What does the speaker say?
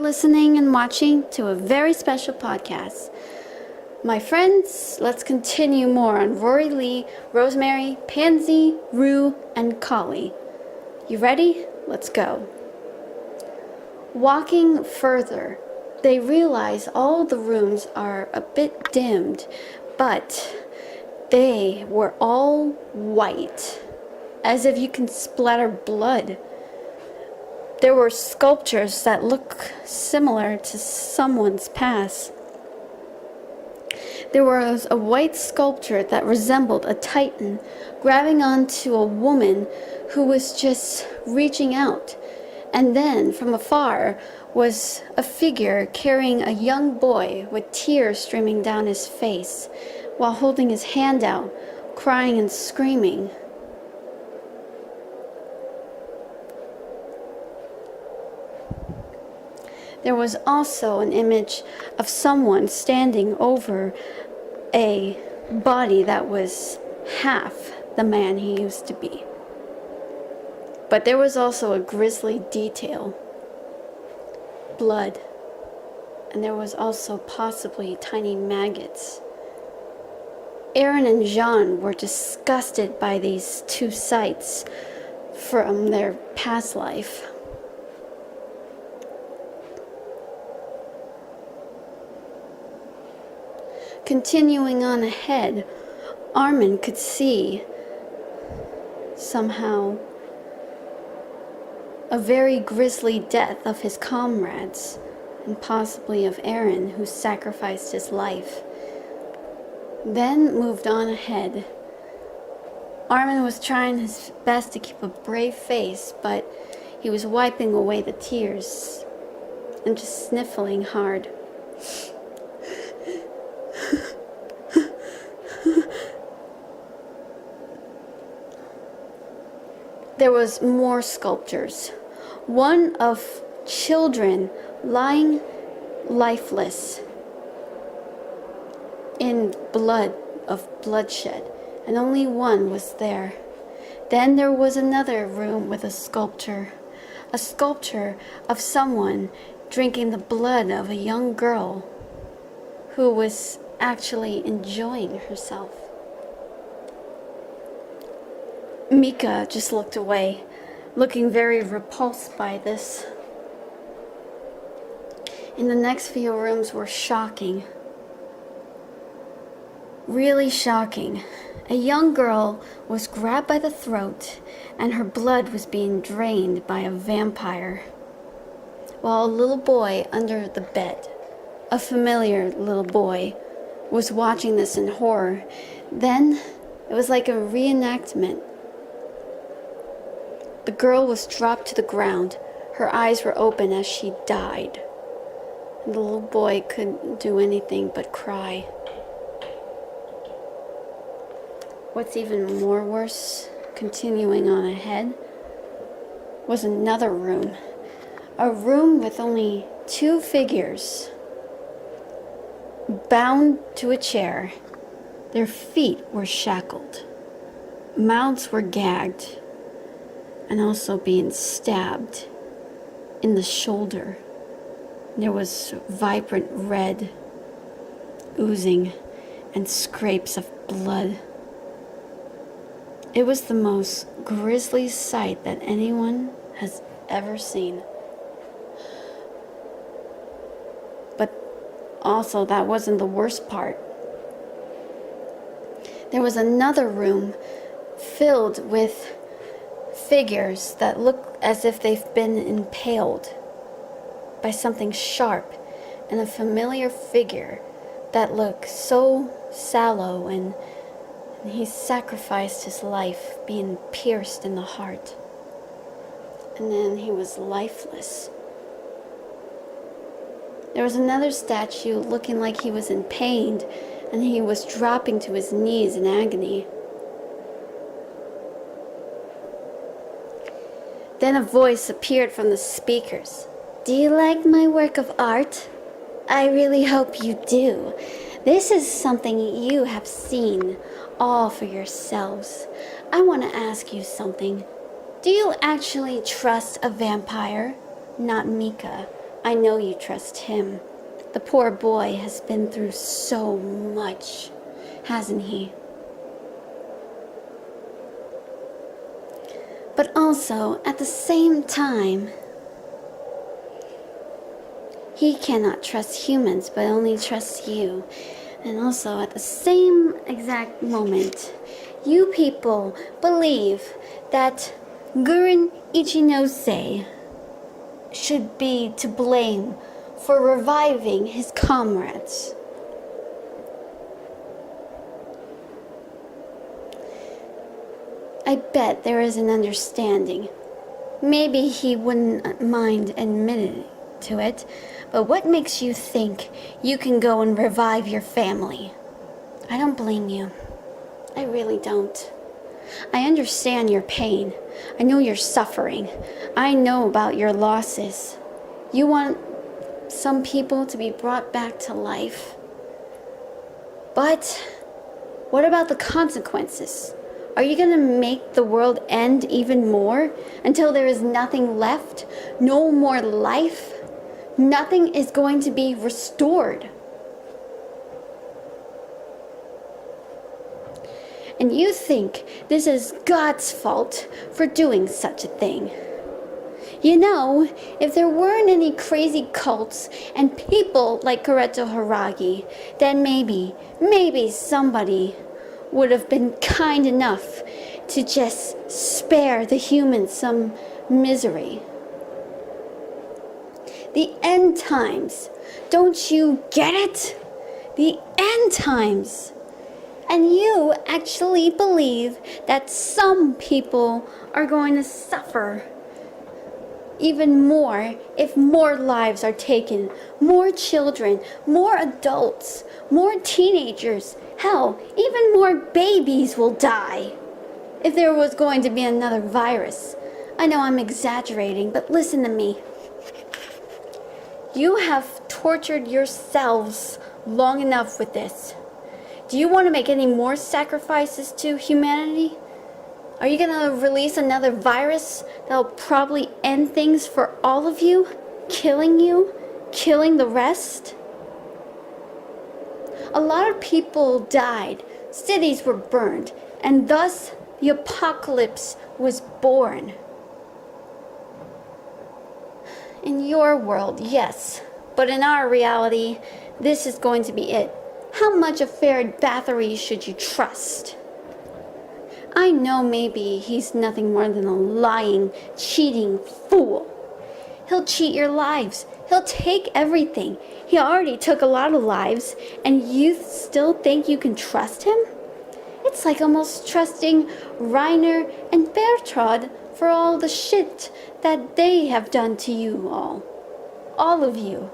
listening and watching to a very special podcast. My friends, let's continue more on Rory, Leigh, Rosemary, Pansy, Rue, and Collie. You ready? Let's go. Walking further, they realize all the rooms are a bit dimmed, but they were all white, as if you can splatter blood. There were sculptures that look similar to someone's past. There was a white sculpture that resembled a titan grabbing onto a woman who was just reaching out. And then, from afar, was a figure carrying a young boy with tears streaming down his face while holding his hand out, crying and screaming. There was also an image of someone standing over a body that was half the man he used to be. But there was also a grisly detail. Blood. And there was also possibly tiny maggots. Aaron and Jean were disgusted by these two sights from their past life. Continuing on ahead, Armin could see somehow a very grisly death of his comrades, and possibly of Aaron, who sacrificed his life. Then moved on ahead. Armin was trying his best to keep a brave face, but he was wiping away the tears and just sniffling hard. There was more sculptures. One of children lying lifeless in blood of bloodshed, and only one was there. Then there was another room with a sculpture of someone drinking the blood of a young girl who was actually enjoying herself. Mika just looked away, looking very repulsed by this. In the next few rooms were shocking. Really shocking. A young girl was grabbed by the throat and her blood was being drained by a vampire, while a little boy under the bed, a familiar little boy, was watching this in horror. Then it was like a reenactment. The girl was dropped to the ground. Her eyes were open as she died. And the little boy couldn't do anything but cry. What's even more worse, continuing on ahead, was another room. A room with only two figures, bound to a chair. Their feet were shackled. Mouths were gagged. And also being stabbed in the shoulder. There was vibrant red oozing and scrapes of blood. It was the most grisly sight that anyone has ever seen. But also, that wasn't the worst part. There was another room filled with figures that look as if they've been impaled by something sharp, and a familiar figure that looked so sallow, and he sacrificed his life being pierced in the heart, and then he was lifeless. There was another statue looking like he was in pain, and he was dropping to his knees in agony. Then a voice appeared from the speakers. "Do you like my work of art? I really hope you do. This is something you have seen all for yourselves. I want to ask you something. Do you actually trust a vampire? Not Mika, I know you trust him. The poor boy has been through so much, hasn't he? But also, at the same time, he cannot trust humans, but only trusts you. And also, at the same exact moment, you people believe that Gurren Ichinose should be to blame for reviving his comrades. I bet there is an understanding. Maybe he wouldn't mind admitting to it, but what makes you think you can go and revive your family? I don't blame you. I really don't. I understand your pain. I know you're suffering. I know about your losses. You want some people to be brought back to life. But what about the consequences? Are you going to make the world end even more until there is nothing left? No more life? Nothing is going to be restored. And you think this is God's fault for doing such a thing. You know, if there weren't any crazy cults and people like Koreto Haragi, then maybe somebody would have been kind enough to just spare the humans some misery. The end times. Don't you get it? The end times. And you actually believe that some people are going to suffer even more if more lives are taken, more children, more adults, more teenagers, hell, even more babies will die if there was going to be another virus. I know I'm exaggerating, but listen to me. You have tortured yourselves long enough with this. Do you want to make any more sacrifices to humanity? Are you going to release another virus that'll probably end things for all of you? Killing the rest? A lot of people died, cities were burned, and thus the apocalypse was born. In your world, yes, but in our reality, this is going to be it. How much of Farid Bathory should you trust? I know maybe he's nothing more than a lying, cheating fool. He'll cheat your lives. He'll take everything. He already took a lot of lives, and you still think you can trust him? It's like almost trusting Reiner and Bertrand for all the shit that they have done to you all. All of you.